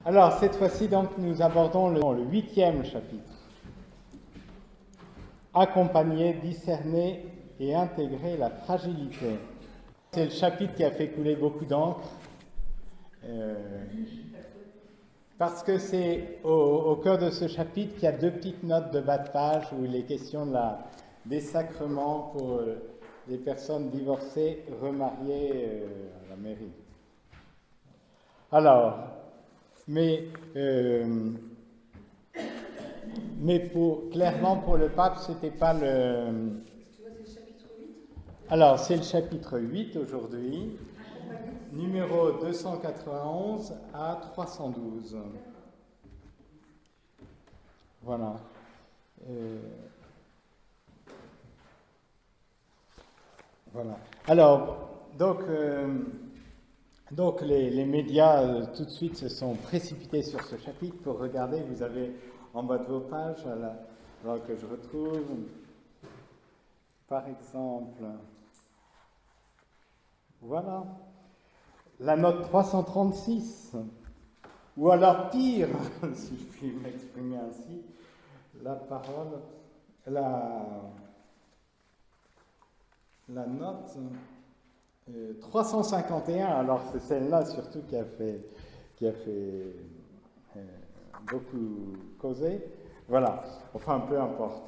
Alors, cette fois-ci, donc, nous abordons le 8e chapitre. Accompagner, discerner et intégrer la fragilité. C'est le chapitre qui a fait couler beaucoup d'encre, parce que c'est au cœur de ce chapitre qu'il y a deux petites notes de bas de page où il est question des sacrements pour les personnes divorcées, remariées à la mairie. Alors, mais clairement pour le pape, c'était pas le... Tu vois, c'est le chapitre 8. Alors, c'est le chapitre 8 aujourd'hui, numéro 291 à 312. Voilà. Voilà. Alors, donc les médias tout de suite se sont précipités sur ce chapitre pour regarder. Vous avez en bas de vos pages, alors que je retrouve, par exemple, voilà, la note 336, ou alors pire, si je puis m'exprimer ainsi, la parole, la note 351, alors c'est celle-là surtout qui a fait beaucoup causer. Voilà, enfin peu importe.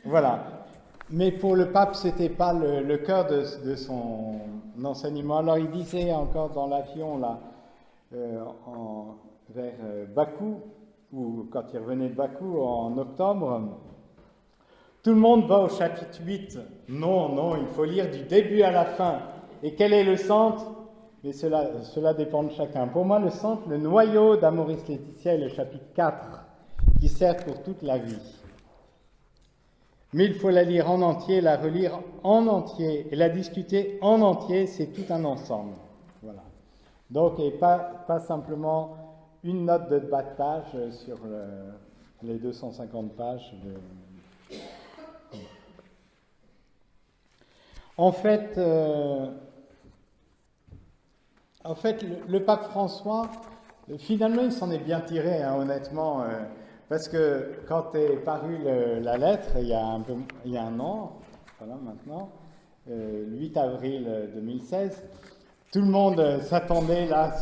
Voilà. Mais pour le pape, c'était pas le cœur de son enseignement. Alors il disait encore dans l'avion là, vers Bakou, ou quand il revenait de Bakou en octobre, tout le monde va au chapitre 8. Non, il faut lire du début à la fin. Et quel est le centre? Mais cela dépend de chacun. Pour moi, le centre, le noyau d'Amoris Laetitia est le chapitre 4, qui sert pour toute la vie. Mais il faut la lire en entier, la relire en entier, et la discuter en entier, c'est tout un ensemble. Voilà. Donc, et pas simplement une note de bas de page sur les 250 pages de... En fait, le pape François, finalement, il s'en est bien tiré, hein, honnêtement, parce que quand est parue la lettre, il y a un an, voilà maintenant, le 8 avril 2016, tout le monde s'attendait là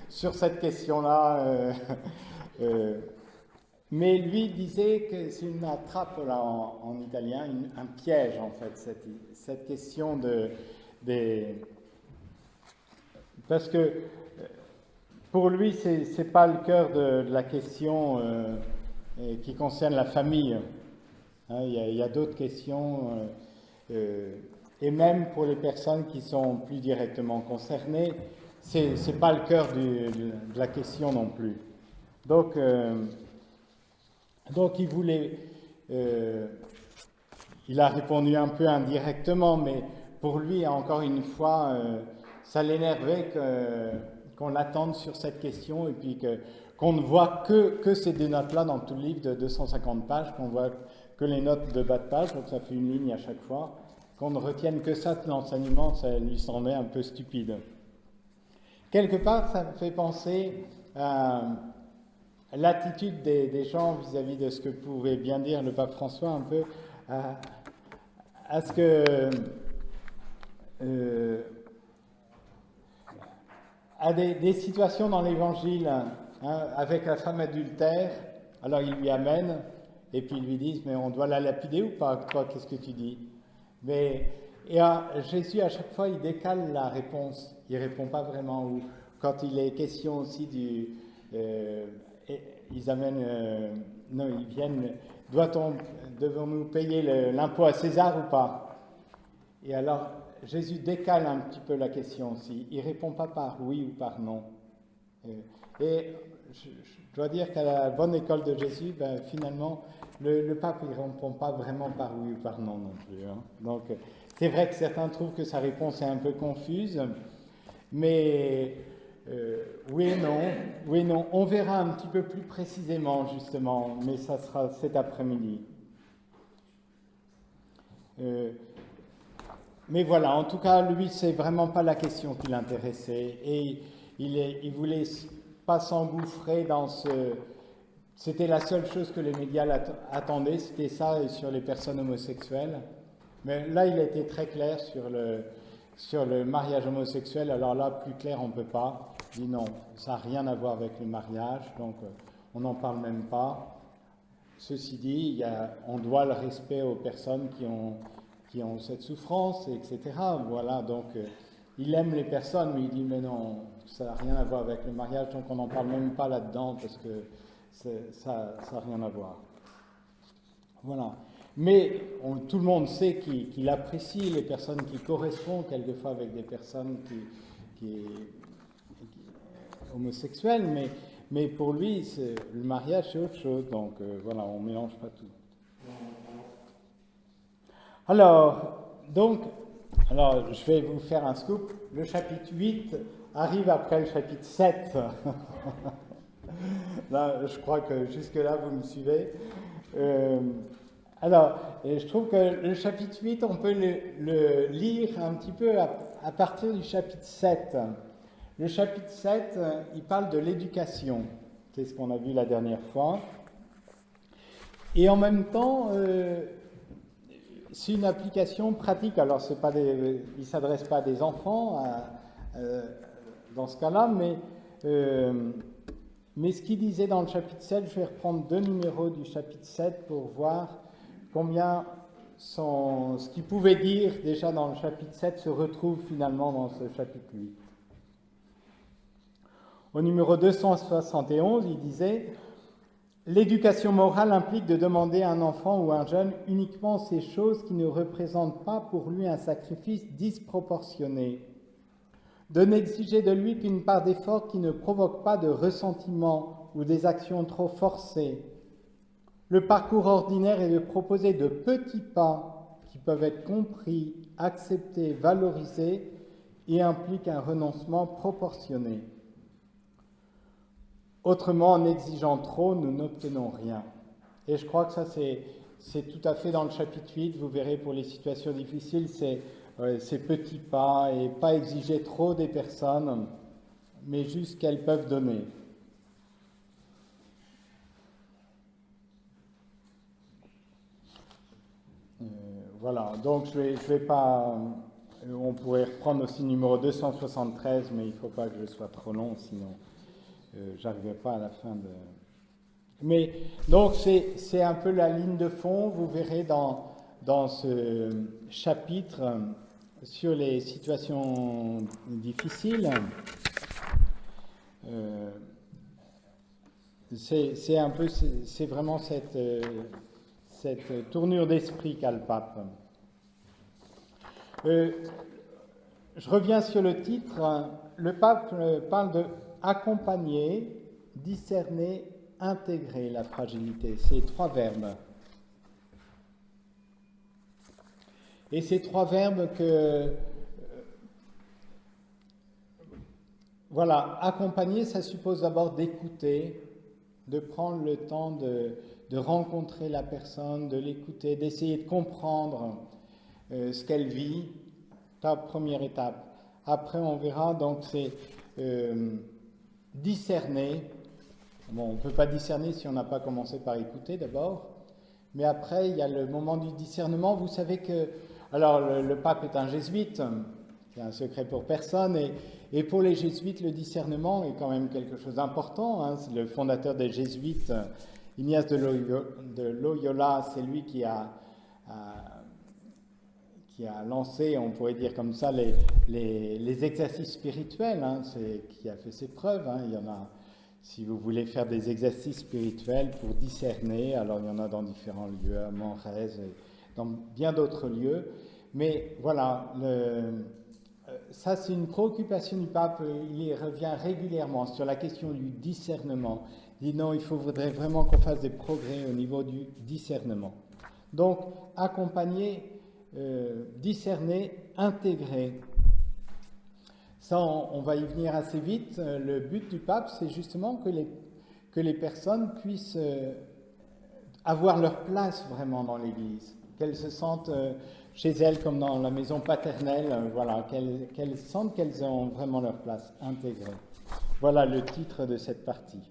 sur cette question-là. Mais lui disait que c'est une attrape là, en italien, un piège en fait, cette question parce que pour lui, c'est pas le cœur de la question qui concerne la famille. Hein, il y a d'autres questions, et même pour les personnes qui sont plus directement concernées, c'est pas le cœur de la question non plus. Donc il voulait, il a répondu un peu indirectement, mais pour lui, encore une fois, ça l'énervait qu'on l'attende sur cette question et puis qu'on ne voit que ces deux notes-là dans tout le livre de 250 pages, qu'on voit que les notes de bas de page, donc ça fait une ligne à chaque fois, qu'on ne retienne que ça de l'enseignement, ça lui semblait un peu stupide. Quelque part, ça me fait penser à l'attitude des gens vis-à-vis de ce que pouvait bien dire le pape François, un peu à ce que à des situations dans l'évangile, hein, avec la femme adultère, alors ils lui amènent et puis ils lui disent mais on doit la lapider ou pas, toi qu'est-ce que tu dis? Jésus à chaque fois il décale la réponse, il répond pas vraiment, ou quand il est question aussi ils amènent, non, ils viennent, devons-nous payer l'impôt à César ou pas? Et alors, Jésus décale un petit peu la question aussi. Il ne répond pas par oui ou par non. Et je dois dire qu'à la bonne école de Jésus, finalement, le pape, il ne répond pas vraiment par oui ou par non non plus. Hein. Donc, c'est vrai que certains trouvent que sa réponse est un peu confuse, mais... oui et non, on verra un petit peu plus précisément justement, mais ça sera cet après-midi. Mais voilà, en tout cas, lui, c'est vraiment pas la question qui l'intéressait, et il voulait pas s'engouffrer dans ce... C'était la seule chose que les médias attendaient, c'était ça et sur les personnes homosexuelles. Mais là, il a été très clair sur le mariage homosexuel. Alors là, plus clair, on ne peut pas. Il dit non, ça n'a rien à voir avec le mariage, donc on n'en parle même pas. Ceci dit, on doit le respect aux personnes qui ont cette souffrance, etc. Voilà, donc il aime les personnes, mais il dit mais non, ça n'a rien à voir avec le mariage, donc on n'en parle même pas là-dedans parce que ça n'a rien à voir. Voilà. Mais tout le monde sait qu'il apprécie les personnes qui correspondent quelquefois avec des personnes qui homosexuelles, mais pour lui, le mariage, c'est autre chose. Donc voilà, on ne mélange pas tout. Alors, je vais vous faire un scoop. Le chapitre 8 arrive après le chapitre 7. Là, je crois que jusque-là, vous me suivez. Alors, je trouve que le chapitre 8, on peut le lire un petit peu à partir du chapitre 7. Le chapitre 7, il parle de l'éducation. C'est ce qu'on a vu la dernière fois. Et en même temps, c'est une application pratique. Alors, il ne s'adresse pas à des enfants dans ce cas-là, mais ce qu'il disait dans le chapitre 7, je vais reprendre 2 numéros du chapitre 7 pour voir combien ce qu'il pouvait dire déjà dans le chapitre 7 se retrouve finalement dans ce chapitre 8. Au numéro 271, il disait « L'éducation morale implique de demander à un enfant ou à un jeune uniquement ces choses qui ne représentent pas pour lui un sacrifice disproportionné, de n'exiger de lui qu'une part d'effort qui ne provoque pas de ressentiment ou des actions trop forcées. Le parcours ordinaire est de proposer de petits pas qui peuvent être compris, acceptés, valorisés et impliquent un renoncement proportionné. Autrement, en exigeant trop, nous n'obtenons rien. » Et je crois que ça, c'est tout à fait dans le chapitre 8. Vous verrez, pour les situations difficiles, c'est ces petits pas et pas exiger trop des personnes, mais juste qu'elles peuvent donner. Voilà, donc je vais pas... on pourrait reprendre aussi le numéro 273, mais il ne faut pas que je sois trop long, sinon j'arriverai pas à la fin de... Mais donc c'est un peu la ligne de fond. Vous verrez dans ce chapitre sur les situations difficiles. C'est vraiment cette tournure d'esprit qu'a le pape. Je reviens sur le titre. Le pape parle de accompagner, discerner, intégrer la fragilité. C'est 3 verbes. Et ces 3 verbes voilà, accompagner, ça suppose d'abord d'écouter, de prendre le temps de rencontrer la personne, de l'écouter, d'essayer de comprendre ce qu'elle vit. La première étape. Après, on verra, donc c'est discerner. Bon, on ne peut pas discerner si on n'a pas commencé par écouter d'abord. Mais après, il y a le moment du discernement. Vous savez que... Alors, le pape est un jésuite, c'est un secret pour personne. Et pour les jésuites, le discernement est quand même quelque chose d'important. Hein. C'est le fondateur des jésuites, Ignace de Loyola, c'est lui qui a lancé, on pourrait dire comme ça, les exercices spirituels, hein, qui a fait ses preuves. Hein. Il y en a, si vous voulez faire des exercices spirituels pour discerner, alors il y en a dans différents lieux, à Manrez, et dans bien d'autres lieux. Mais voilà, ça c'est une préoccupation du pape, il y revient régulièrement sur la question du discernement. Il dit non, il faudrait vraiment qu'on fasse des progrès au niveau du discernement. Donc, accompagner, discerner, intégrer. Ça, on va y venir assez vite. Le but du pape, c'est justement que les personnes puissent avoir leur place vraiment dans l'Église, qu'elles se sentent chez elles comme dans la maison paternelle, voilà, qu'elles sentent qu'elles ont vraiment leur place intégrée. Voilà le titre de cette partie.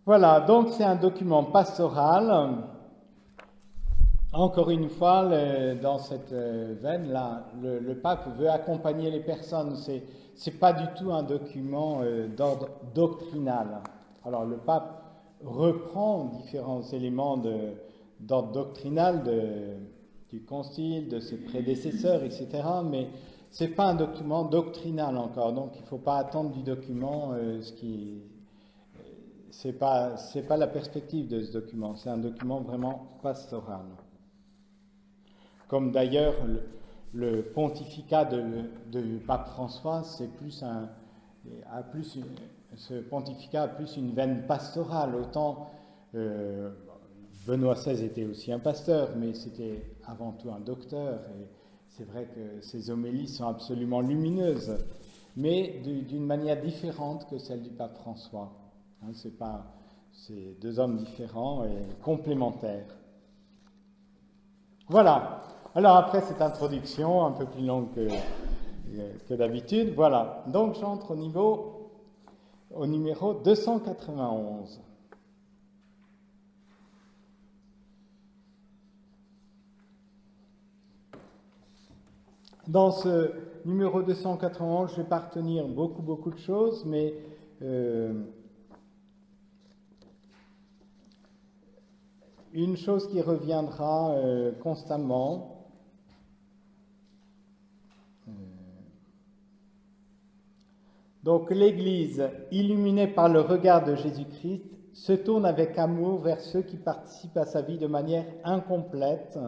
Voilà, donc c'est un document pastoral. Encore une fois, dans cette veine-là, le pape veut accompagner les personnes. C'est pas du tout un document d'ordre doctrinal. Alors le pape reprend différents éléments d'ordre doctrinal du concile, de ses prédécesseurs, etc. Mais c'est pas un document doctrinal encore. Donc il ne faut pas attendre du document c'est pas la perspective de ce document. C'est un document vraiment pastoral. Comme d'ailleurs le pontificat de pape François, ce pontificat a plus une veine pastorale. Autant Benoît XVI était aussi un pasteur, mais c'était avant tout un docteur. Et c'est vrai que ses homélies sont absolument lumineuses, mais d'une manière différente que celle du pape François. Hein, c'est deux hommes différents et complémentaires. Voilà. Alors après cette introduction un peu plus longue que d'habitude, voilà. Donc j'entre au numéro 291. Dans ce numéro 291, je vais pas retenir beaucoup de choses, mais une chose qui reviendra constamment, donc l'Église, illuminée par le regard de Jésus-Christ, se tourne avec amour vers ceux qui participent à sa vie de manière incomplète,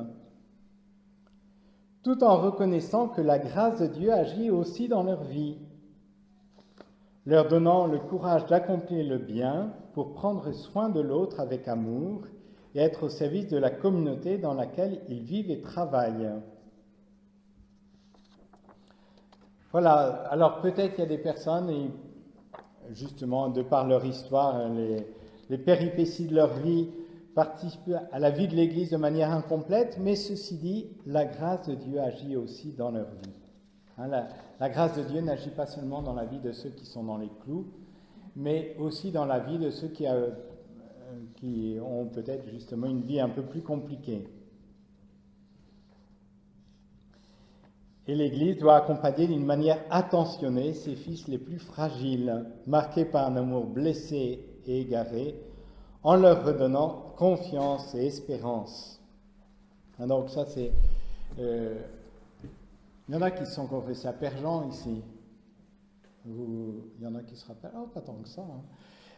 tout en reconnaissant que la grâce de Dieu agit aussi dans leur vie, leur donnant le courage d'accomplir le bien pour prendre soin de l'autre avec amour et être au service de la communauté dans laquelle ils vivent et travaillent. Voilà, alors peut-être qu'il y a des personnes, et justement, de par leur histoire, les péripéties de leur vie participent à la vie de l'Église de manière incomplète, mais ceci dit, la grâce de Dieu agit aussi dans leur vie. Hein, la grâce de Dieu n'agit pas seulement dans la vie de ceux qui sont dans les clous, mais aussi dans la vie de ceux qui ont peut-être justement une vie un peu plus compliquée. Et l'Église doit accompagner d'une manière attentionnée ses fils les plus fragiles, marqués par un amour blessé et égaré, en leur redonnant confiance et espérance. Donc ça c'est... il y en a qui se sont confessés à Père-Jean ici. Il y en a qui se rappellent, oh pas tant que ça. Hein.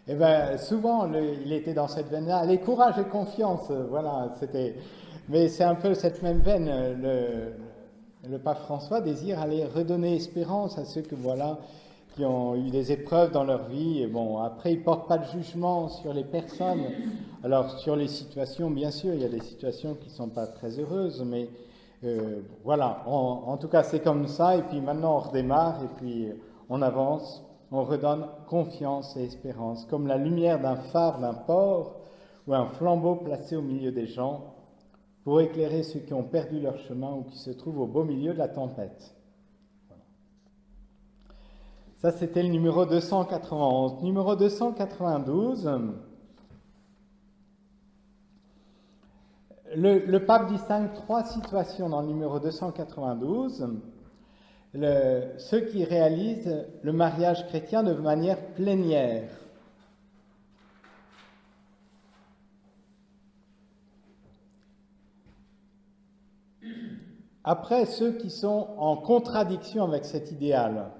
Eh bien souvent il était dans cette veine-là, allez courage et confiance, voilà, c'était... Mais c'est un peu cette même veine, le pape François désire aller redonner espérance à ceux qui ont eu des épreuves dans leur vie. Et bon, après, il ne porte pas de jugement sur les personnes. Alors, sur les situations, bien sûr, il y a des situations qui ne sont pas très heureuses, mais voilà, en tout cas, c'est comme ça. Et puis maintenant, on redémarre et puis on avance, on redonne confiance et espérance, comme la lumière d'un phare d'un port ou un flambeau placé au milieu des gens, pour éclairer ceux qui ont perdu leur chemin ou qui se trouvent au beau milieu de la tempête. Voilà. Ça, c'était le numéro 291. Numéro 292, le pape distingue trois situations dans le numéro 292. Ceux qui réalisent le mariage chrétien de manière plénière. Après, ceux qui sont en contradiction avec cet idéal.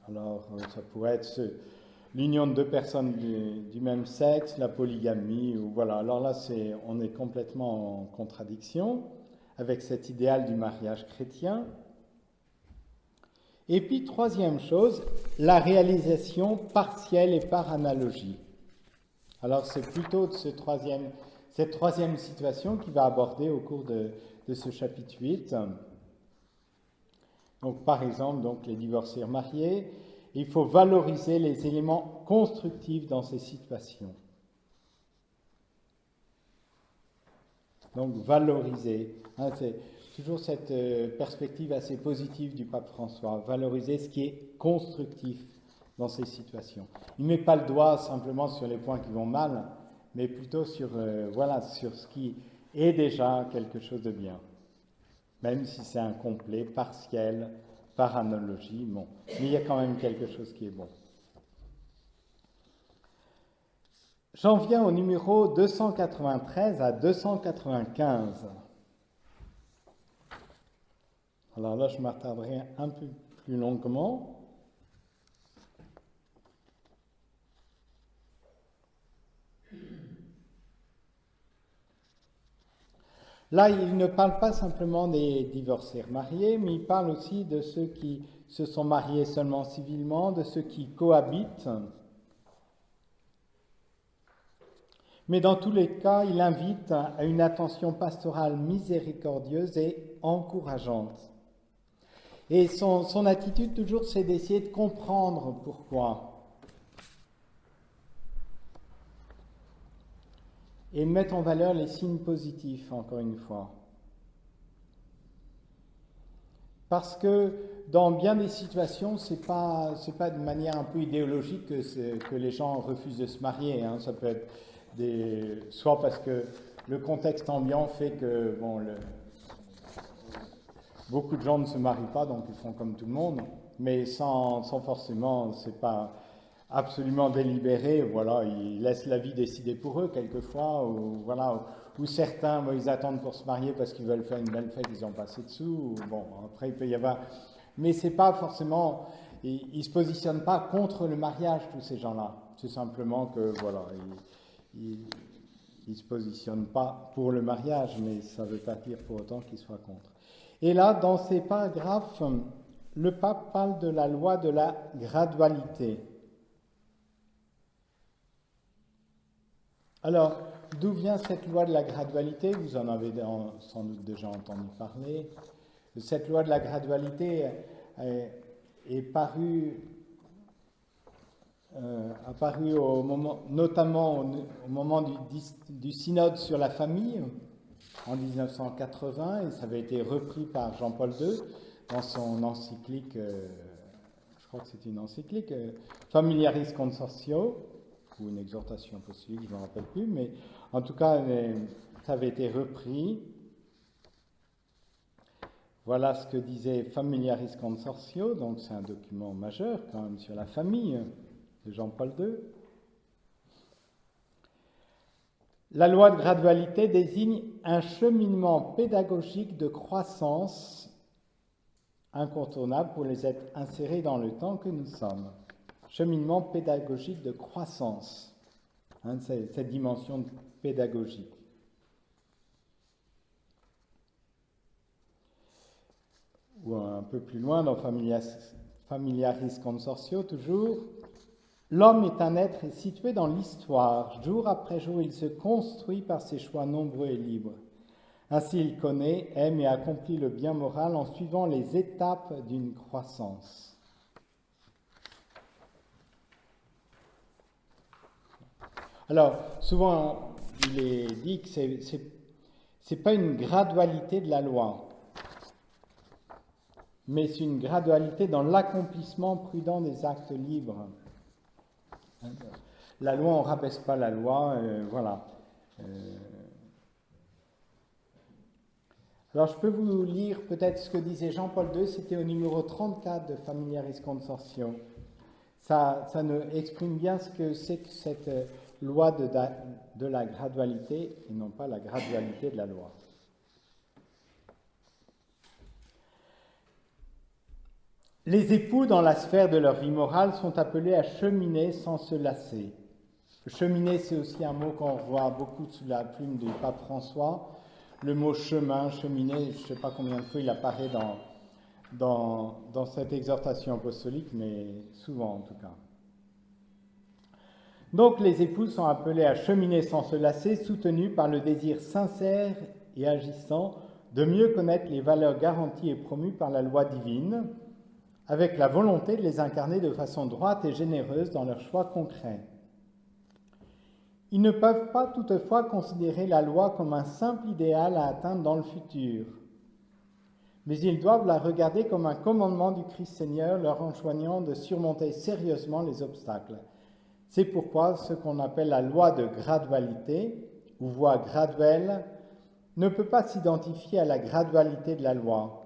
Alors, ça pourrait être l'union de deux personnes du même sexe, la polygamie, ou voilà. Alors là, on est complètement en contradiction avec cet idéal du mariage chrétien. Et puis, troisième chose, la réalisation partielle et par analogie. Alors, c'est plutôt cette troisième situation qu'il va aborder au cours de ce chapitre 8. Donc, par exemple, les divorcés mariés, il faut valoriser les éléments constructifs dans ces situations. Donc, valoriser. Hein, c'est toujours cette perspective assez positive du pape François. Valoriser ce qui est constructif dans ces situations. Il ne met pas le doigt simplement sur les points qui vont mal, mais plutôt sur, sur ce qui est déjà quelque chose de bien. Même si c'est incomplet, partiel, par analogie, bon. Mais il y a quand même quelque chose qui est bon. J'en viens au numéro 293 à 295. Alors là, je m'attarderai un peu plus longuement. Là, il ne parle pas simplement des divorcés remariés, mais il parle aussi de ceux qui se sont mariés seulement civilement, de ceux qui cohabitent. Mais dans tous les cas, il invite à une attention pastorale miséricordieuse et encourageante. Et son attitude toujours, c'est d'essayer de comprendre pourquoi. Et mettre en valeur les signes positifs, encore une fois. Parce que dans bien des situations, c'est pas de manière un peu idéologique que les gens refusent de se marier. Hein. Ça peut être soit parce que le contexte ambiant fait que beaucoup de gens ne se marient pas, donc ils font comme tout le monde, mais sans forcément, c'est pas absolument délibéré, voilà, ils laissent la vie décider pour eux quelquefois, ou certains, ils attendent pour se marier parce qu'ils veulent faire une belle fête, ils ont passé dessous, après il peut y avoir, mais c'est pas forcément, ils se positionnent pas contre le mariage, tous ces gens-là, c'est simplement que, ils se positionnent pas pour le mariage, mais ça veut pas dire pour autant qu'ils soient contre. Et là, dans ces paragraphes, le pape parle de la loi de la gradualité. Alors, d'où vient cette loi de la gradualité? Vous en avez sans doute déjà entendu parler. Cette loi de la gradualité est apparue notamment au moment du synode sur la famille en 1980, et ça avait été repris par Jean-Paul II dans son encyclique, je crois que c'est une encyclique, Familiaris Consortio, ou une exhortation apostolique, je ne me rappelle plus, mais en tout cas, ça avait été repris. Voilà ce que disait Familiaris Consortio, donc c'est un document majeur quand même sur la famille de Jean-Paul II. La loi de gradualité désigne un cheminement pédagogique de croissance incontournable pour les êtres insérés dans le temps que nous sommes. Cheminement pédagogique de croissance, cette dimension pédagogique. Ou un peu plus loin, dans Familiaris Consortio, toujours, l'homme est un être situé dans l'histoire. Jour après jour, il se construit par ses choix nombreux et libres. Ainsi, il connaît, aime et accomplit le bien moral en suivant les étapes d'une croissance. Alors, souvent, il est dit que c'est pas une gradualité de la loi, mais c'est une gradualité dans l'accomplissement prudent des actes libres. La loi, on ne rabaisse pas la loi, voilà. Alors, je peux vous lire peut-être ce que disait Jean-Paul II, c'était au numéro 34 de Familiaris Consortio. Ça nous exprime bien ce que c'est que cette loi de la gradualité et non pas la gradualité de la loi. Les époux, dans la sphère de leur vie morale, sont appelés à cheminer sans se lasser. Cheminer, c'est aussi un mot qu'on voit beaucoup sous la plume du pape François. Le mot chemin, cheminer, je ne sais pas combien de fois il apparaît dans cette exhortation apostolique, mais souvent en tout cas. Donc les époux sont appelés à cheminer sans se lasser, soutenus par le désir sincère et agissant de mieux connaître les valeurs garanties et promues par la loi divine, avec la volonté de les incarner de façon droite et généreuse dans leurs choix concrets. Ils ne peuvent pas toutefois considérer la loi comme un simple idéal à atteindre dans le futur, mais ils doivent la regarder comme un commandement du Christ Seigneur, leur enjoignant de surmonter sérieusement les obstacles. C'est pourquoi ce qu'on appelle la loi de gradualité, ou voie graduelle, ne peut pas s'identifier à la gradualité de la loi,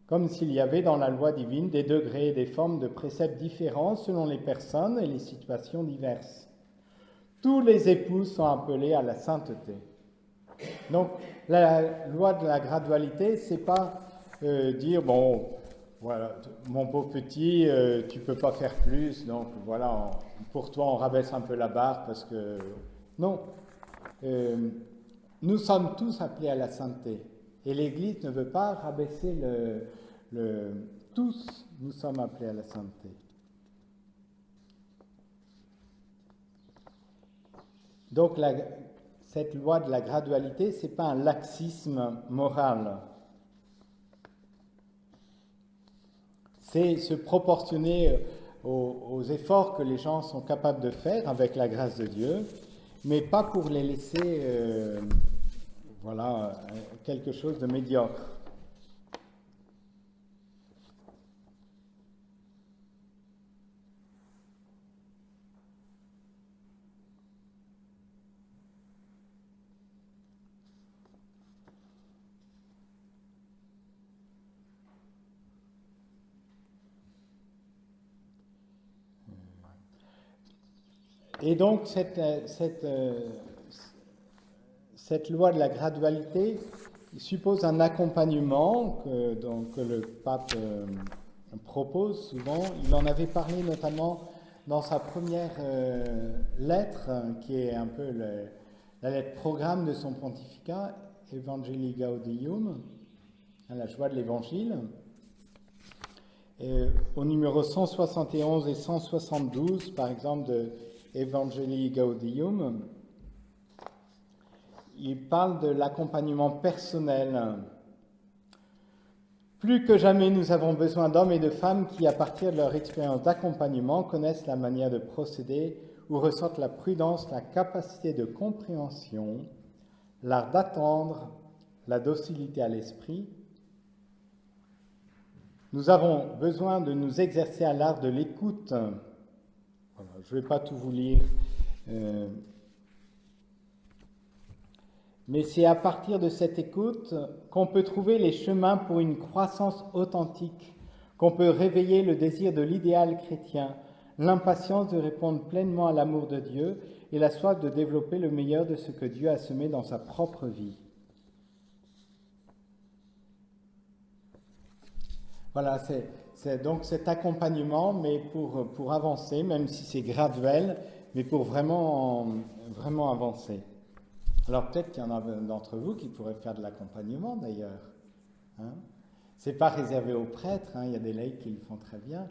comme s'il y avait dans la loi divine des degrés et des formes de préceptes différents selon les personnes et les situations diverses. Tous les époux sont appelés à la sainteté. Donc, la loi de la gradualité, c'est pas dire, bon, voilà, mon pauvre petit, tu peux pas faire plus, donc voilà, pour toi, on rabaisse un peu la barre parce que... Non. Nous sommes tous appelés à la sainteté. Et l'Église ne veut pas rabaisser tous, nous sommes appelés à la sainteté. Donc, cette loi de la gradualité, ce n'est pas un laxisme moral. C'est se proportionner aux efforts que les gens sont capables de faire avec la grâce de Dieu, mais pas pour les laisser, quelque chose de médiocre. Et donc, cette loi de la gradualité suppose un accompagnement que le pape propose souvent. Il en avait parlé notamment dans sa première lettre, qui est un peu la lettre programme de son pontificat, Evangelii Gaudium, la joie de l'Évangile. Au numéro 171 et 172, par exemple, de Evangelii Gaudium, il parle de l'accompagnement personnel. Plus que jamais, nous avons besoin d'hommes et de femmes qui, à partir de leur expérience d'accompagnement, connaissent la manière de procéder ou ressentent la prudence, la capacité de compréhension, l'art d'attendre, la docilité à l'esprit. Nous avons besoin de nous exercer à l'art de l'écoute. Voilà, je ne vais pas tout vous lire. Mais c'est à partir de cette écoute qu'on peut trouver les chemins pour une croissance authentique, qu'on peut réveiller le désir de l'idéal chrétien, l'impatience de répondre pleinement à l'amour de Dieu et la soif de développer le meilleur de ce que Dieu a semé dans sa propre vie. Voilà, c'est donc cet accompagnement, mais pour avancer, même si c'est graduel, mais pour vraiment avancer. Alors peut-être qu'il y en a d'entre vous qui pourraient faire de l'accompagnement d'ailleurs. Hein, c'est pas réservé aux prêtres, hein, il y a des laïcs qui le font très bien.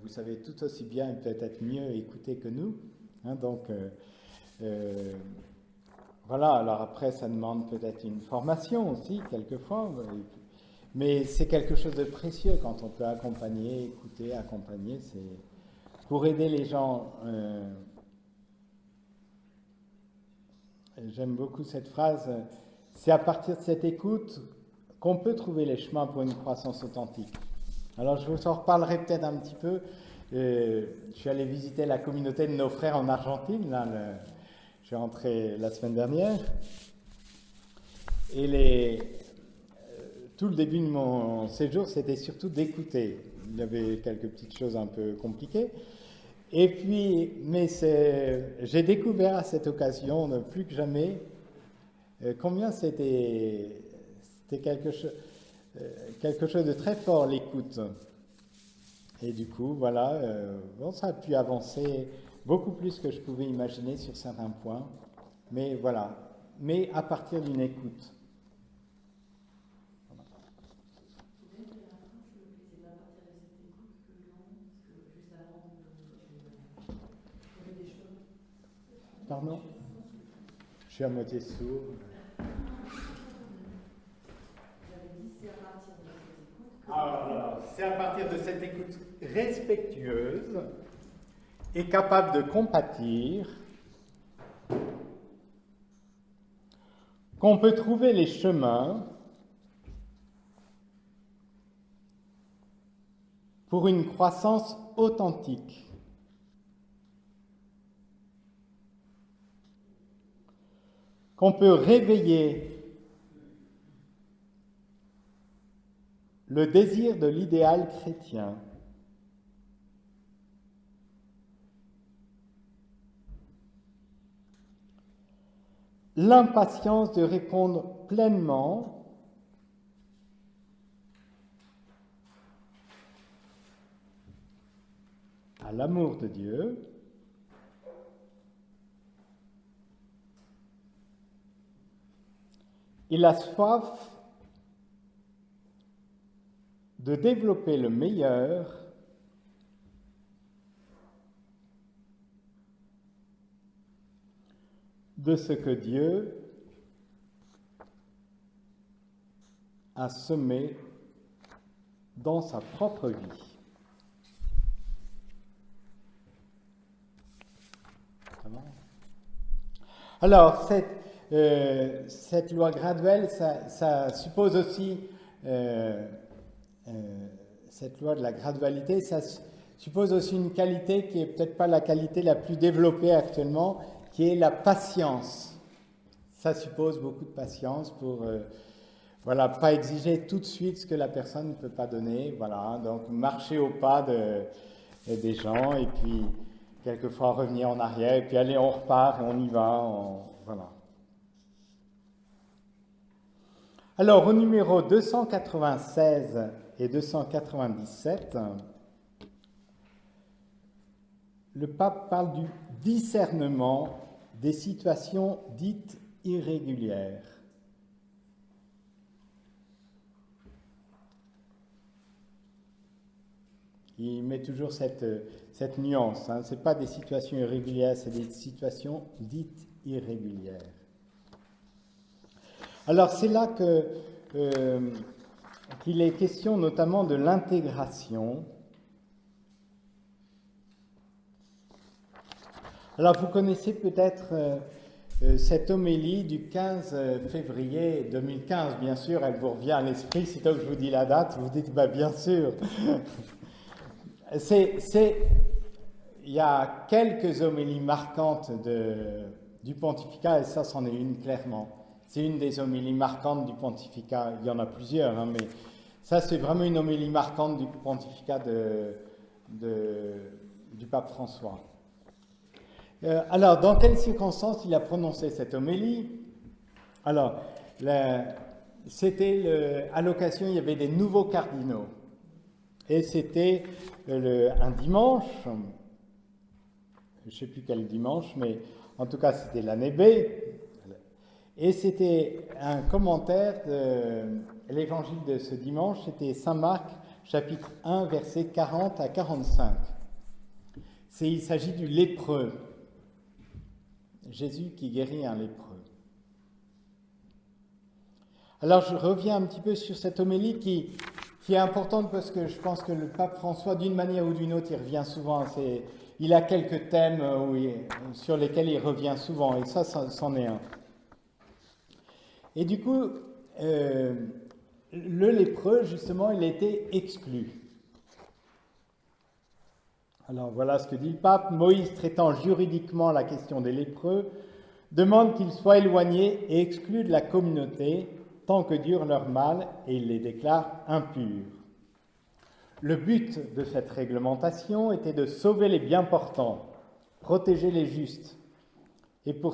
Vous savez tout aussi bien et peut-être mieux écouter que nous. Hein, voilà, alors après ça demande peut-être une formation aussi, quelquefois. Mais c'est quelque chose de précieux quand on peut accompagner, écouter, accompagner. C'est pour aider les gens. J'aime beaucoup cette phrase. C'est à partir de cette écoute qu'on peut trouver les chemins pour une croissance authentique. Alors je vous en reparlerai peut-être un petit peu. Je suis allé visiter la communauté de nos frères en Argentine. Là, je suis rentré la semaine dernière. Et tout le début de mon séjour, c'était surtout d'écouter. Il y avait quelques petites choses un peu compliquées. Et puis, j'ai découvert à cette occasion, plus que jamais, combien c'était quelque chose de très fort, l'écoute. Et du coup, voilà, ça a pu avancer beaucoup plus que je pouvais imaginer sur certains points. Mais voilà, mais à partir d'une écoute. Pardon ? Je suis à moitié sourd. Alors, c'est à partir de cette écoute respectueuse et capable de compatir qu'on peut trouver les chemins pour une croissance authentique. Qu'on peut réveiller le désir de l'idéal chrétien. L'impatience de répondre pleinement à l'amour de Dieu, et la soif de développer le meilleur de ce que Dieu a semé dans sa propre vie. Alors, cette loi graduelle, ça suppose aussi, cette loi de la gradualité, ça suppose aussi une qualité qui n'est peut-être pas la qualité la plus développée actuellement, qui est la patience. Ça suppose beaucoup de patience pour pas exiger tout de suite ce que la personne ne peut pas donner. Voilà, donc marcher au pas des gens et puis quelquefois revenir en arrière et puis allez, on repart et on y va. Voilà. Alors, au numéro 296 et 297, le pape parle du discernement des situations dites irrégulières. Il met toujours cette nuance. Ce n'est pas des situations irrégulières, c'est des situations dites irrégulières. Alors c'est là qu'il est question notamment de l'intégration. Alors vous connaissez peut-être cette homélie du 15 février 2015, bien sûr, elle vous revient à l'esprit, sitôt que je vous dis la date, vous dites bien sûr. Il y a quelques homélies marquantes du pontificat, et ça, c'en est une clairement. C'est une des homélies marquantes du pontificat. Il y en a plusieurs, mais ça, c'est vraiment une homélie marquante du pontificat du pape François. Alors, dans quelles circonstances il a prononcé cette homélie? Alors, c'était à l'occasion, il y avait des nouveaux cardinaux. Et c'était un dimanche, je ne sais plus quel dimanche, mais en tout cas, c'était l'année B. Et c'était un commentaire de l'évangile de ce dimanche, c'était Saint Marc, chapitre 1, versets 40 à 45. Il s'agit du lépreux. Jésus qui guérit un lépreux. Alors je reviens un petit peu sur cette homélie qui est importante parce que je pense que le pape François, d'une manière ou d'une autre, il revient souvent. Il a quelques thèmes sur lesquels il revient souvent, et ça, c'en est un. Et du coup, le lépreux, justement, il a été exclu. Alors voilà ce que dit le pape. Moïse, traitant juridiquement la question des lépreux, demande qu'ils soient éloignés et exclus de la communauté tant que dure leur mal, et il les déclare impurs. Le but de cette réglementation était de sauver les bien portants, protéger les justes, et pour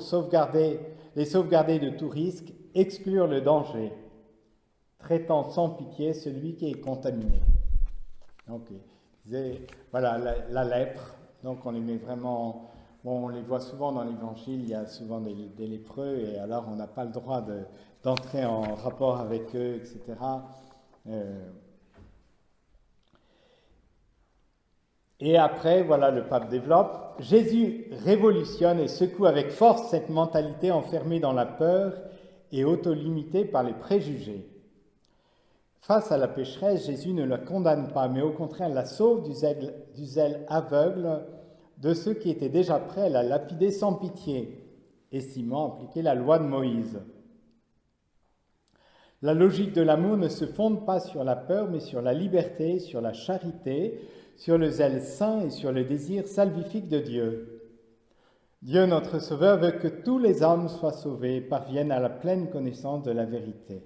les sauvegarder de tout risque, exclure le danger, traitant sans pitié celui qui est contaminé. Donc, voilà, la lèpre, donc on les met vraiment, on les voit souvent dans l'évangile, il y a souvent des lépreux, et alors on n'a pas le droit d'entrer en rapport avec eux, etc. Et après, voilà, le pape développe. Jésus révolutionne et secoue avec force cette mentalité enfermée dans la peur et auto-limitée par les préjugés. Face à la pécheresse, Jésus ne la condamne pas, mais au contraire la sauve du zèle aveugle de ceux qui étaient déjà prêts à la lapider sans pitié, estimant appliquer la loi de Moïse. La logique de l'amour ne se fonde pas sur la peur, mais sur la liberté, sur la charité, sur le zèle saint et sur le désir salvifique de Dieu. Dieu, notre Sauveur, veut que tous les hommes soient sauvés et parviennent à la pleine connaissance de la vérité.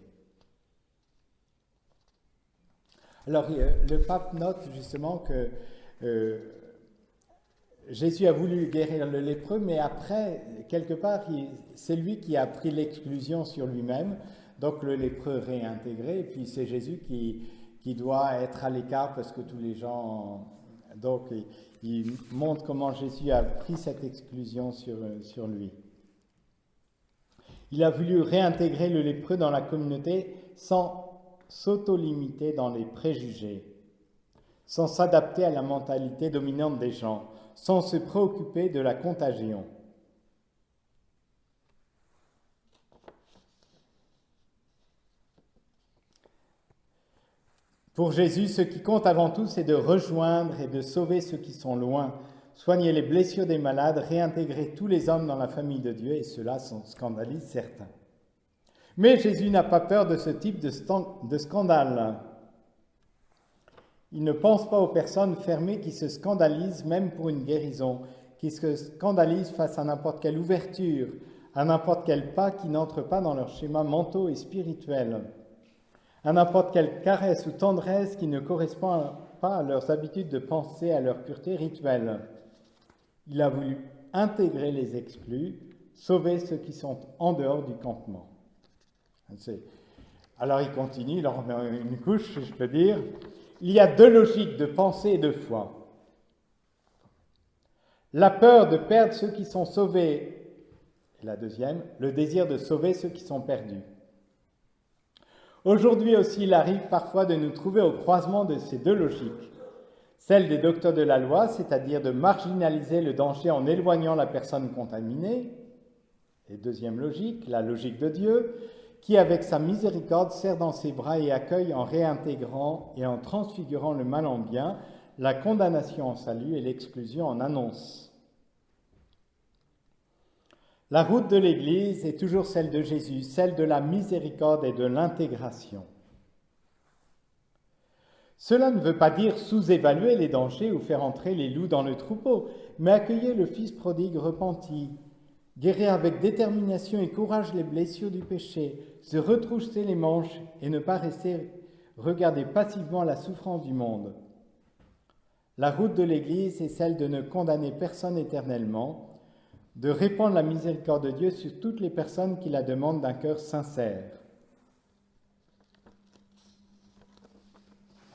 Alors, le pape note justement que Jésus a voulu guérir le lépreux, mais après, quelque part, c'est lui qui a pris l'exclusion sur lui-même, donc le lépreux réintégré, et puis c'est Jésus qui doit être à l'écart parce que tous les gens... Donc, il montre comment Jésus a pris cette exclusion sur lui. Il a voulu réintégrer le lépreux dans la communauté sans s'auto-limiter dans les préjugés, sans s'adapter à la mentalité dominante des gens, sans se préoccuper de la contagion. Pour Jésus, ce qui compte avant tout, c'est de rejoindre et de sauver ceux qui sont loin, soigner les blessures des malades, réintégrer tous les hommes dans la famille de Dieu, et cela scandalise certains. Mais Jésus n'a pas peur de ce type de scandale. Il ne pense pas aux personnes fermées qui se scandalisent même pour une guérison, qui se scandalisent face à n'importe quelle ouverture, à n'importe quel pas qui n'entre pas dans leurs schémas mentaux et spirituels, à n'importe quelle caresse ou tendresse qui ne correspond pas à leurs habitudes de pensée, à leur pureté rituelle. Il a voulu intégrer les exclus, sauver ceux qui sont en dehors du campement. Alors il continue, il en remet une couche, si je peux dire. Il y a deux logiques de pensée et de foi. La peur de perdre ceux qui sont sauvés, et la deuxième, le désir de sauver ceux qui sont perdus. Aujourd'hui aussi, il arrive parfois de nous trouver au croisement de ces deux logiques. Celle des docteurs de la loi, c'est-à-dire de marginaliser le danger en éloignant la personne contaminée. Et deuxième logique, la logique de Dieu, qui, avec sa miséricorde, serre dans ses bras et accueille en réintégrant et en transfigurant le mal en bien, la condamnation en salut et l'exclusion en annonce. La route de l'Église est toujours celle de Jésus, celle de la miséricorde et de l'intégration. Cela ne veut pas dire sous-évaluer les dangers ou faire entrer les loups dans le troupeau, mais accueillir le Fils prodigue repenti, guérir avec détermination et courage les blessures du péché, se retrousser les manches et ne pas rester regarder passivement la souffrance du monde. La route de l'Église est celle de ne condamner personne éternellement, de répandre la miséricorde de Dieu sur toutes les personnes qui la demandent d'un cœur sincère.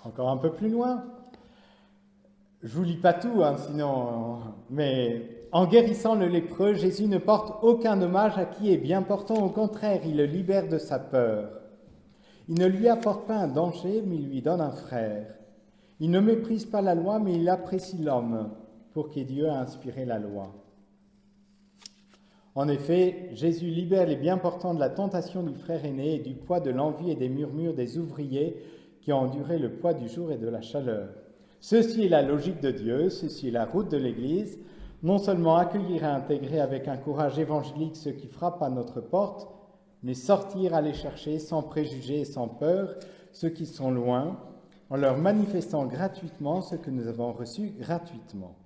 Encore un peu plus loin, je vous lis pas tout, sinon, mais en guérissant le lépreux, Jésus ne porte aucun dommage à qui est bien portant, au contraire, il le libère de sa peur. Il ne lui apporte pas un danger, mais il lui donne un frère. Il ne méprise pas la loi, mais il apprécie l'homme, pour qui Dieu a inspiré la loi. En effet, Jésus libère les bien portants de la tentation du frère aîné et du poids de l'envie et des murmures des ouvriers qui ont enduré le poids du jour et de la chaleur. Ceci est la logique de Dieu, ceci est la route de l'Église, non seulement accueillir et intégrer avec un courage évangélique ceux qui frappent à notre porte, mais sortir, aller chercher sans préjugés et sans peur ceux qui sont loin, en leur manifestant gratuitement ce que nous avons reçu gratuitement.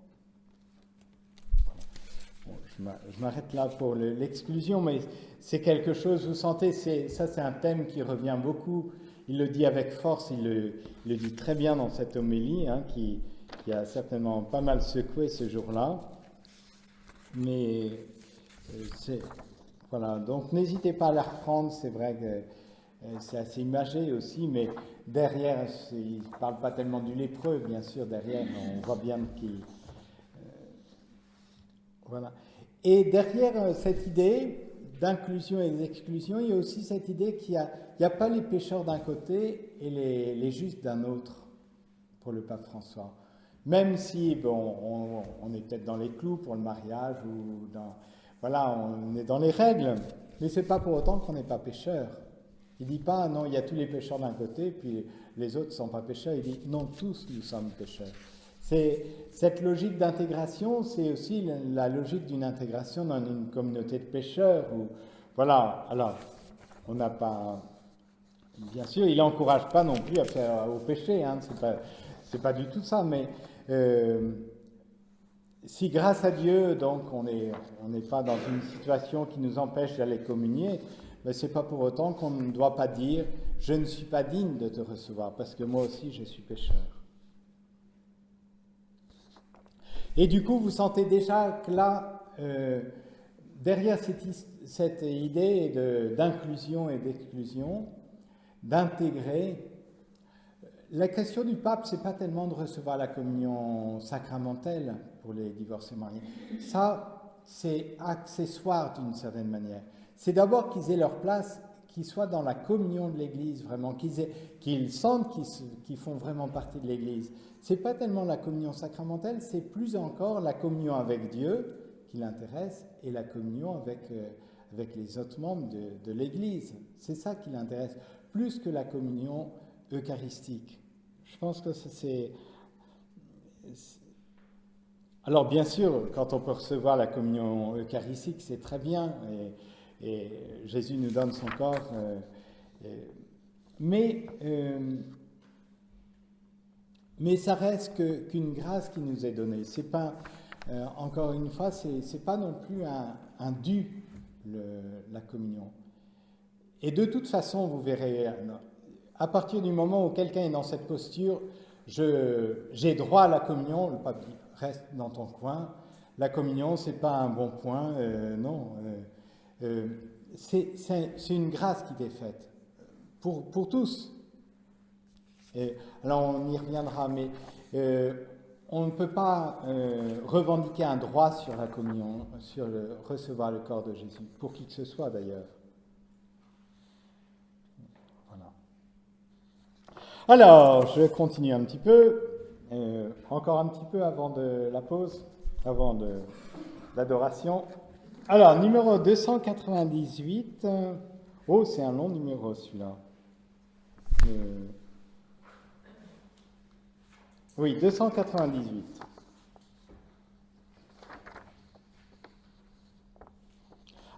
Bon, je m'arrête là pour l'exclusion, mais c'est quelque chose, vous sentez, ça c'est un thème qui revient beaucoup. Il le dit avec force, il le dit très bien dans cette homélie, qui a certainement pas mal secoué ce jour-là. Mais voilà, donc n'hésitez pas à la reprendre, c'est vrai que c'est assez imagé aussi, mais derrière, il ne parle pas tellement du lépreux, bien sûr, derrière, on voit bien qu'il... voilà. Et derrière cette idée d'inclusion et d'exclusion, il y a aussi cette idée qu'il n'y a pas les pécheurs d'un côté et les justes d'un autre, pour le pape François. Même si, bon, on est peut-être dans les clous pour le mariage, ou voilà, on est dans les règles, mais ce n'est pas pour autant qu'on n'est pas pécheur. Il ne dit pas, non, il y a tous les pécheurs d'un côté, puis les autres ne sont pas pécheurs. Il dit, non, tous nous sommes pécheurs. Cette logique d'intégration, c'est aussi la logique d'une intégration dans une communauté de pécheurs. Où, voilà, alors, on n'a pas bien sûr, il n'encourage pas non plus à faire au péché, hein, c'est pas du tout ça, mais si grâce à Dieu, donc, on n'est pas dans une situation qui nous empêche d'aller communier, mais ce n'est pas pour autant qu'on ne doit pas dire « je ne suis pas digne de te recevoir, parce que moi aussi je suis pécheur ». Et du coup, vous sentez déjà que là, derrière cette idée d'inclusion et d'exclusion, d'intégrer, la question du pape, c'est pas tellement de recevoir la communion sacramentelle pour les divorcés mariés. Ça, c'est accessoire d'une certaine manière. C'est d'abord qu'ils aient leur place, qu'ils soient dans la communion de l'Église, vraiment, qu'ils sentent qu'ils font vraiment partie de l'Église. C'est pas tellement la communion sacramentelle, c'est plus encore la communion avec Dieu qui l'intéresse et la communion avec les autres membres de l'Église. C'est ça qui l'intéresse, plus que la communion eucharistique. Je pense que c'est... Alors bien sûr, quand on peut recevoir la communion eucharistique, c'est très bien, et Jésus nous donne son corps, mais ça reste qu'une grâce qui nous est donnée. C'est pas, encore une fois, c'est pas non plus un dû, la communion. Et de toute façon, vous verrez, à partir du moment où quelqu'un est dans cette posture, j'ai droit à la communion, le pape dit, reste dans ton coin, la communion, c'est pas un bon point, non. C'est une grâce qui t'est faite, pour tous. Alors on y reviendra, mais on ne peut pas revendiquer un droit sur la communion, sur recevoir le corps de Jésus, pour qui que ce soit d'ailleurs. Voilà. Alors, je continue un petit peu, encore un petit peu avant de la pause, avant de l'adoration. Alors, numéro 298. Oh, c'est un long numéro celui-là. Oui, 298.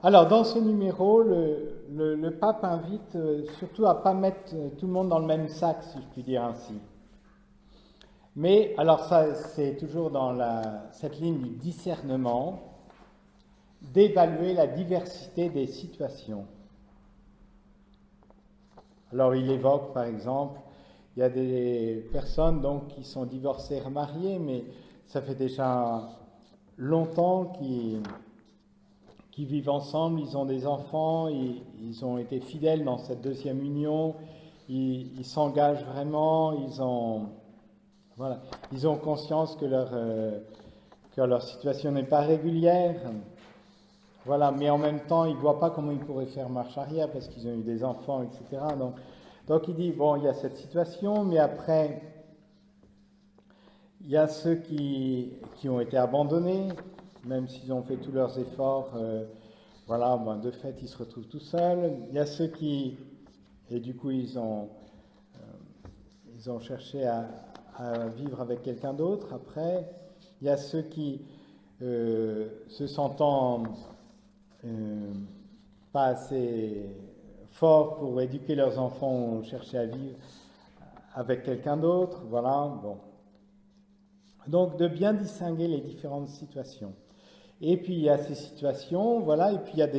Alors, dans ce numéro, le pape invite surtout à ne pas mettre tout le monde dans le même sac, si je puis dire ainsi. Mais, alors ça, c'est toujours dans cette ligne du discernement, d'évaluer la diversité des situations. Alors, il évoque, par exemple, il y a des personnes donc, qui sont divorcées, remariées, mais ça fait déjà longtemps qu'ils vivent ensemble, ils ont des enfants, ils ont été fidèles dans cette deuxième union, ils s'engagent vraiment, ils ont conscience que leur situation n'est pas régulière. Voilà, mais en même temps, ils ne voient pas comment ils pourraient faire marche arrière parce qu'ils ont eu des enfants, etc. Donc il dit, bon, il y a cette situation, mais après, il y a ceux qui ont été abandonnés, même s'ils ont fait tous leurs efforts, de fait, ils se retrouvent tout seuls. Il y a ceux et du coup, ils ont cherché à vivre avec quelqu'un d'autre après. Il y a ceux qui, se sentant pas assez forts pour éduquer leurs enfants, ont cherché à vivre avec quelqu'un d'autre. Voilà, bon. Donc, de bien distinguer les différentes situations. Et puis, il y a ces situations, voilà, et puis il y a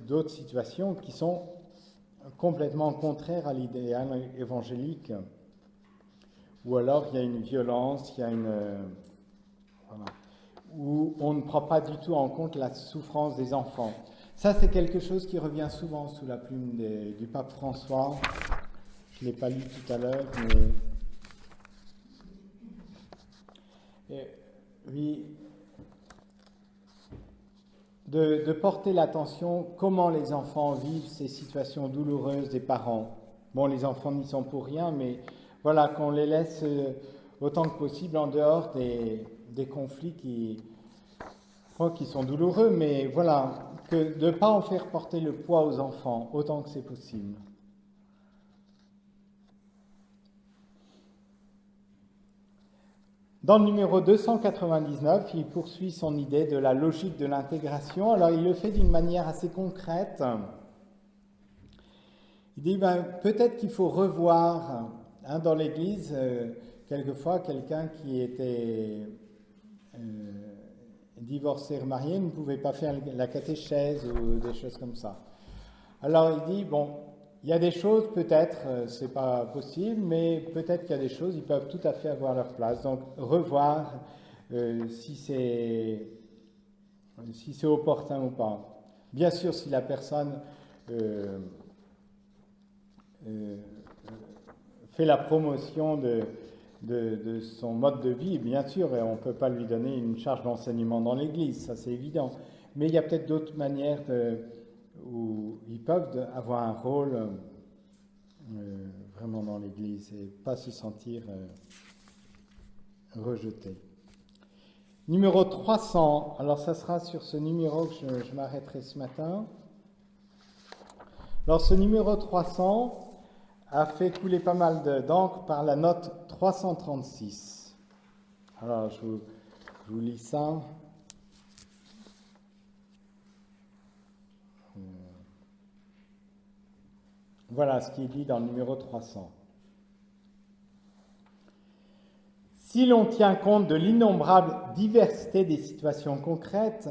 d'autres situations qui sont complètement contraires à l'idéal évangélique. Ou alors, il y a une violence, il y a où on ne prend pas du tout en compte la souffrance des enfants. Ça, c'est quelque chose qui revient souvent sous la plume du pape François. Je ne l'ai pas lu tout à l'heure, mais lui, de porter l'attention comment les enfants vivent ces situations douloureuses des parents. Bon, les enfants n'y sont pour rien, mais voilà, qu'on les laisse autant que possible en dehors des conflits qui sont douloureux, mais voilà, que de ne pas en faire porter le poids aux enfants autant que c'est possible. Dans le numéro 299, il poursuit son idée de la logique de l'intégration. Alors, il le fait d'une manière assez concrète. Il dit, peut-être qu'il faut revoir dans l'Église, quelquefois, quelqu'un qui était divorcé, remarié, ne pouvait pas faire la catéchèse ou des choses comme ça. Alors il dit, bon, il y a des choses, peut-être, c'est pas possible, mais peut-être qu'il y a des choses, ils peuvent tout à fait avoir leur place. Donc, revoir si c'est opportun ou pas. Bien sûr, si la personne fait la promotion de son mode de vie, bien sûr, on ne peut pas lui donner une charge d'enseignement dans l'Église, ça c'est évident. Mais il y a peut-être d'autres manières où ils peuvent avoir un rôle vraiment dans l'Église et pas se sentir rejetés. Numéro 300, alors ça sera sur ce numéro que je m'arrêterai ce matin. Alors ce numéro 300 a fait couler pas mal d'encre par la note 336. Alors je vous lis ça. Voilà ce qui est dit dans le numéro 300. Si l'on tient compte de l'innombrable diversité des situations concrètes,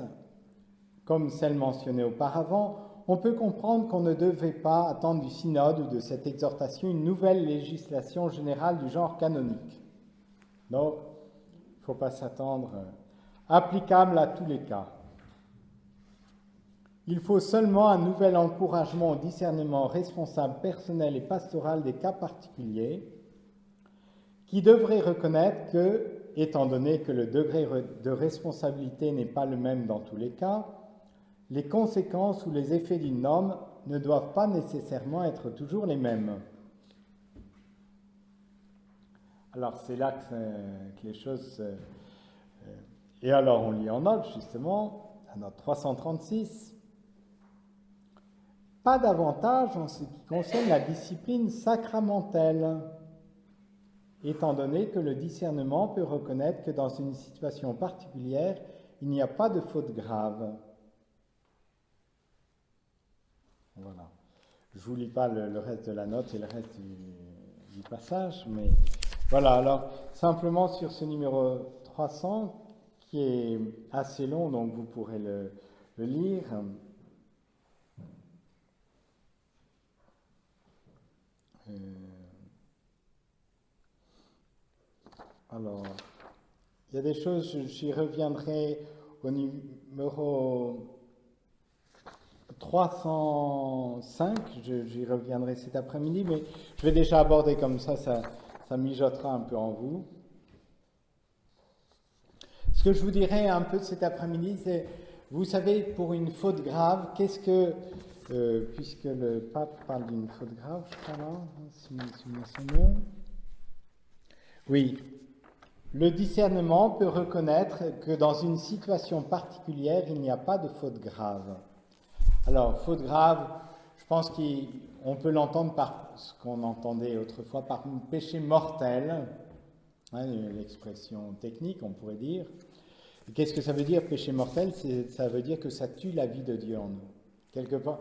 comme celles mentionnées auparavant, on peut comprendre qu'on ne devait pas attendre du synode ou de cette exhortation une nouvelle législation générale du genre canonique. Donc, il ne faut pas s'attendre applicable à tous les cas. Il faut seulement un nouvel encouragement au discernement responsable, personnel et pastoral des cas particuliers, qui devrait reconnaître que, étant donné que le degré de responsabilité n'est pas le même dans tous les cas, les conséquences ou les effets d'une norme ne doivent pas nécessairement être toujours les mêmes. Alors c'est là que les choses... et alors on lit en note justement, à note 336, pas davantage en ce qui concerne la discipline sacramentelle, étant donné que le discernement peut reconnaître que dans une situation particulière, il n'y a pas de faute grave. Voilà. Je ne vous lis pas le reste de la note et le reste du passage, mais voilà. Alors, simplement sur ce numéro 300, qui est assez long, donc vous pourrez le lire. Alors, il y a des choses, j'y reviendrai au numéro 305, j'y reviendrai cet après-midi, mais je vais déjà aborder comme ça mijotera un peu en vous. Ce que je vous dirais un peu cet après-midi, c'est, vous savez, pour une faute grave, qu'est-ce que, puisque le pape parle d'une faute grave, je crois là, si mes souvenirs sont bons. Oui, le discernement peut reconnaître que dans une situation particulière, il n'y a pas de faute grave. Alors, faute grave, je pense qu'on peut l'entendre par ce qu'on entendait autrefois par un péché mortel, l'expression technique, on pourrait dire. Et qu'est-ce que ça veut dire, péché mortel? Ça veut dire que ça tue la vie de Dieu en nous. Quelque part,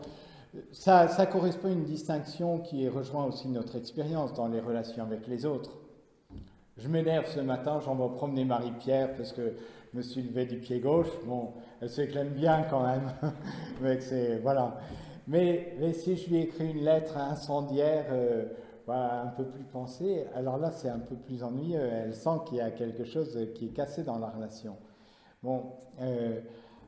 ça correspond à une distinction qui rejoint aussi notre expérience dans les relations avec les autres. Je m'énerve ce matin, j'en vais promener Marie-Pierre parce que je me suis levé du pied gauche. Bon, elle sait que j'aime bien quand même. Voilà. Mais si je lui ai écrit une lettre incendiaire, un peu plus pensée, alors là c'est un peu plus ennuyeux. Elle sent qu'il y a quelque chose qui est cassé dans la relation. Bon,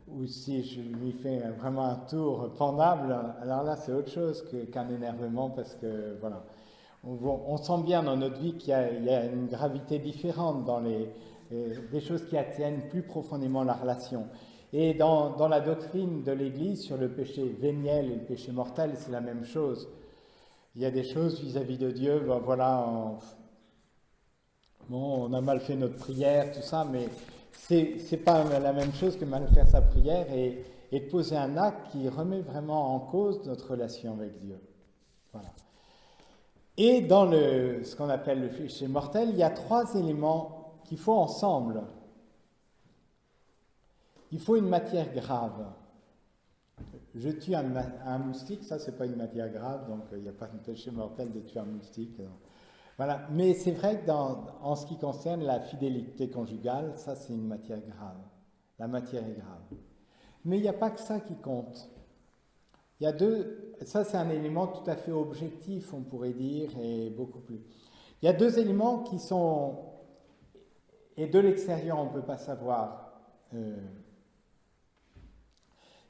ou si je lui fais vraiment un tour pendable, alors là c'est autre chose qu'un énervement parce que voilà. On sent bien dans notre vie qu'il y a une gravité différente dans des choses qui atteignent plus profondément la relation. Et dans la doctrine de l'Église sur le péché véniel et le péché mortel, c'est la même chose. Il y a des choses vis-à-vis de Dieu, on a mal fait notre prière, tout ça, mais c'est pas la même chose que mal faire sa prière et de poser un acte qui remet vraiment en cause notre relation avec Dieu. Voilà. Et dans ce qu'on appelle le péché mortel, il y a 3 éléments qu'il faut ensemble. Il faut une matière grave. je tue un moustique, ça c'est pas une matière grave, donc il n'y a pas de péché mortel de tuer un moustique. Donc. Voilà. Mais c'est vrai que en ce qui concerne la fidélité conjugale, ça c'est une matière grave. La matière est grave. Mais il n'y a pas que ça qui compte. Il y a ça c'est un élément tout à fait objectif, on pourrait dire, et beaucoup plus. Il y a deux éléments qui sont, et de l'extérieur on ne peut pas savoir.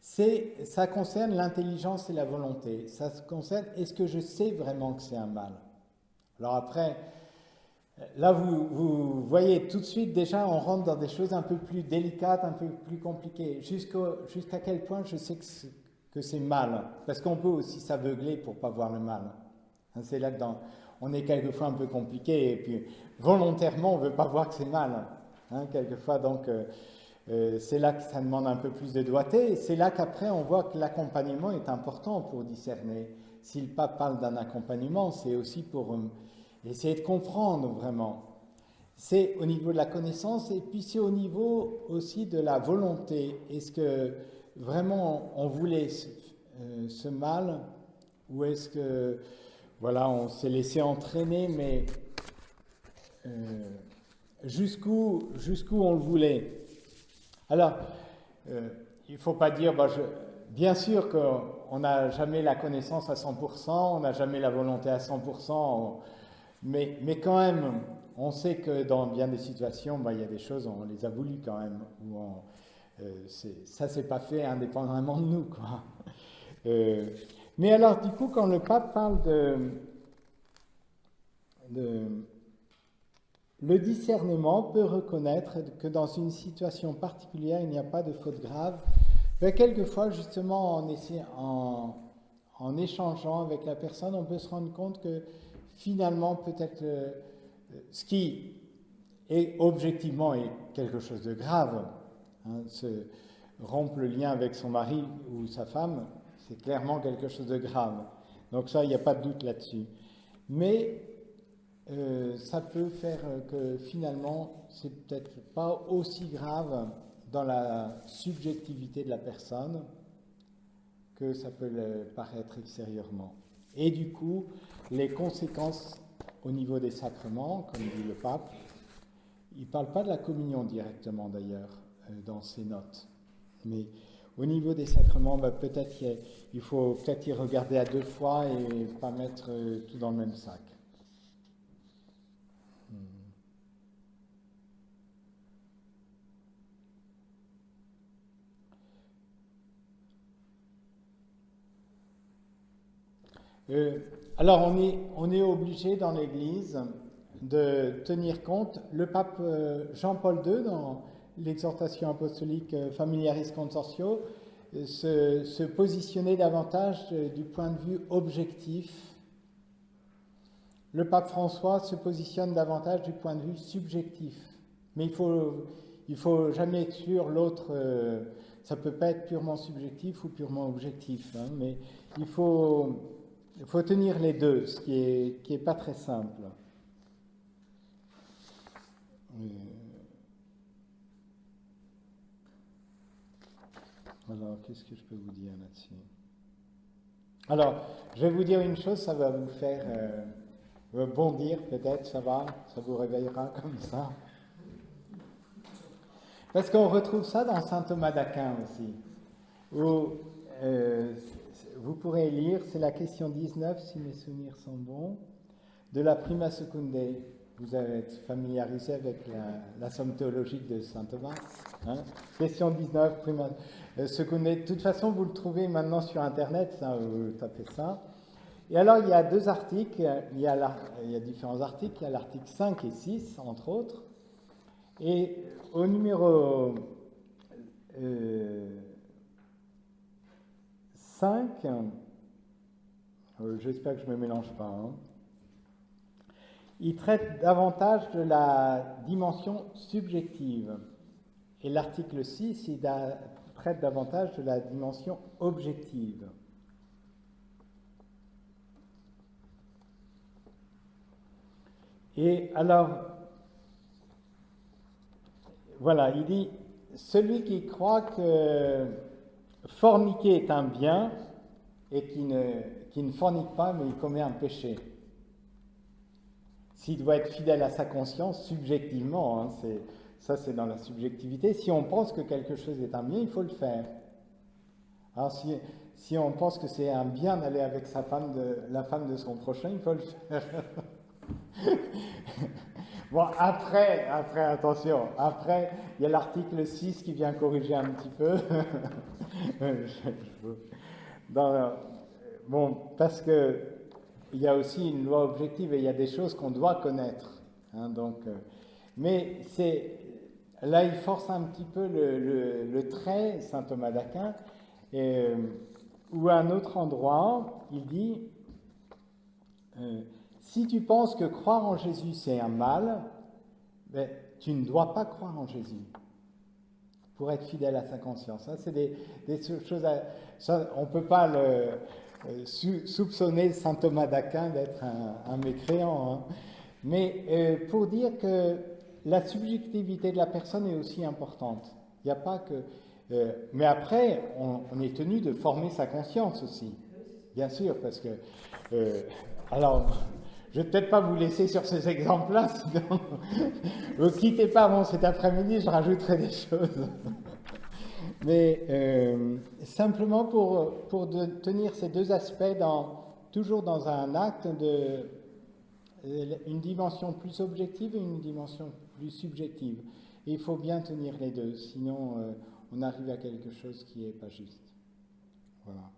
Ça concerne l'intelligence et la volonté. Ça concerne, est-ce que je sais vraiment que c'est un mal? Alors après, là vous voyez tout de suite déjà on rentre dans des choses un peu plus délicates, un peu plus compliquées. Jusqu'à quel point je sais que c'est mal? Parce qu'on peut aussi s'aveugler pour ne pas voir le mal. C'est là que on est quelquefois un peu compliqué et puis volontairement on ne veut pas voir que c'est mal. Quelquefois donc... c'est là que ça demande un peu plus de doigté, et c'est là qu'après on voit que l'accompagnement est important pour discerner. Si le pape parle d'un accompagnement, c'est aussi pour essayer de comprendre vraiment. C'est au niveau de la connaissance, et puis c'est au niveau aussi de la volonté. Est-ce que vraiment on voulait ce mal, ou est-ce que voilà, on s'est laissé entraîner, mais jusqu'où on le voulait? Alors, il ne faut pas dire, bien sûr qu'on n'a jamais la connaissance à 100%, on n'a jamais la volonté à 100%, mais quand même, on sait que dans bien des situations, il y a des choses, on les a voulues quand même, ça ne s'est pas fait indépendamment de nous, quoi. Mais alors, du coup, quand le pape parle le discernement peut reconnaître que dans une situation particulière, il n'y a pas de faute grave. Mais quelquefois, justement, en échangeant avec la personne, on peut se rendre compte que finalement, peut-être ce qui est objectivement est quelque chose de grave, se rompre le lien avec son mari ou sa femme, c'est clairement quelque chose de grave. Donc ça, il n'y a pas de doute là-dessus. Mais ça peut faire que finalement, c'est peut-être pas aussi grave dans la subjectivité de la personne que ça peut le paraître extérieurement. Et du coup, les conséquences au niveau des sacrements, comme dit le pape, il ne parle pas de la communion directement d'ailleurs dans ses notes, mais au niveau des sacrements, peut-être qu'il faut peut-être y regarder à deux fois et pas mettre tout dans le même sac. Alors on est obligé dans l'Église de tenir compte. Le pape Jean-Paul II, dans l'exhortation apostolique Familiaris Consortio, se positionnait davantage du point de vue objectif. Le pape François se positionne davantage du point de vue subjectif. Mais il faut jamais exclure l'autre. Ça peut pas être purement subjectif ou purement objectif, mais il faut tenir les deux, ce qui est pas très simple. Alors, qu'est-ce que je peux vous dire là-dessus? Alors, je vais vous dire une chose, ça va vous faire bondir peut-être, ça vous réveillera comme ça. Parce qu'on retrouve ça dans saint Thomas d'Aquin aussi, où vous pourrez lire, c'est la question 19, si mes souvenirs sont bons, de la Prima Secundae. Vous allez être familiarisé avec la somme théologique de saint Thomas. Question 19, Prima Secundae. De toute façon, vous le trouvez maintenant sur Internet, vous tapez ça. Et alors, il y a deux articles, il y a différents articles, il y a l'article 5 et 6, entre autres. Et au numéro 5, j'espère que je ne me mélange pas, il traite davantage de la dimension subjective. Et l'article 6, il traite davantage de la dimension objective. Et alors, voilà, il dit, celui qui croit que forniquer est un bien et qui ne fornique pas, mais il commet un péché. S'il doit être fidèle à sa conscience, subjectivement, hein, c'est dans la subjectivité. Si on pense que quelque chose est un bien, il faut le faire. Alors si on pense que c'est un bien d'aller avec la femme de son prochain, il faut le faire. Bon, après, attention, après, il y a l'article 6 qui vient corriger un petit peu. Bon, parce que il y a aussi une loi objective et il y a des choses qu'on doit connaître. Hein, mais là, il force un petit peu le trait, saint Thomas d'Aquin, où à un autre endroit, il dit si tu penses que croire en Jésus c'est un mal, ben, tu ne dois pas croire en Jésus pour être fidèle à sa conscience. Ça, c'est des choses. On ne peut pas soupçonner saint Thomas d'Aquin d'être un mécréant, hein. Mais pour dire que la subjectivité de la personne est aussi importante. Il n'y a pas que. Mais après, on est tenu de former sa conscience aussi, bien sûr, parce que. Alors, je ne vais peut-être pas vous laisser sur ces exemples-là, sinon vous ne quittez pas. Bon, cet après-midi, je rajouterai des choses. Mais simplement pour tenir ces deux aspects toujours dans un acte une dimension plus objective et une dimension plus subjective. Et il faut bien tenir les deux, sinon on arrive à quelque chose qui n'est pas juste. Voilà.